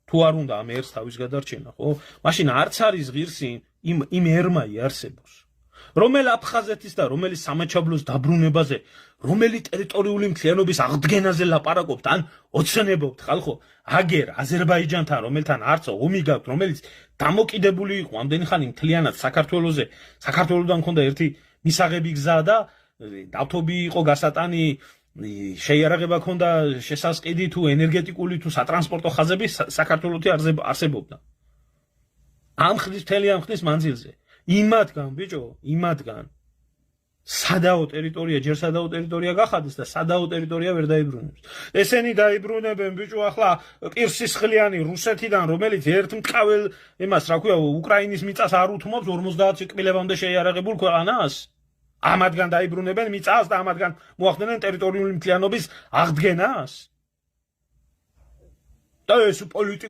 თუ არ უნდა ამ ერს თავის გადარჩენა, ხო? მაშინ არც არის ღირსი იმ ერმა იარსებოს. რომელ აფხაზეთის და რომელი სამაჩაბლოს დაბრუნებაზე, რომელი ტერიტორიული მთლიანობის აღდგენაზე ლაპარაკობთ, ან ოცნებობთ ხალხო, აგერ აზერბაიჯანთან, რომელთან არც ომი გაქვთ, რომელიც დამოკიდებული იყო ამდენი ხანი მთლიანად საქართველოზე, საქართველოსთან ჰქონდა ერთი მისაღები გზა და ავტობი იყო გასატანი, შეიარაღება ჰქონდა შესასყიდი თუ ენერგეტიკული თუ სატრანსპორტო ხაზები საქართველოში არსებობდა. ამ ხნის მანძილზე იმათგან ბიჭო, იმათგან სადაო ტერიტორია, ჯერ სადაო ტერიტორია გახადეს და სადაო ტერიტორია ვერ დაიბრუნებს. ესენი დაიბრუნებენ ბიჭო ახლა პირსისხლიანი რუსეთიდან, რომელიც ერთ მტყაվել იმას, რა ქვია, უკრაინის მიწას არ უთმობს 50 კბილებამდე შეიარაღებულ ქვეყანას. ამათგან დაიბრუნებენ მიწას და ამათგან მოახდენენ ტერიტორიული მთლიანობის აღდგენას. და ეს პოლიტიკა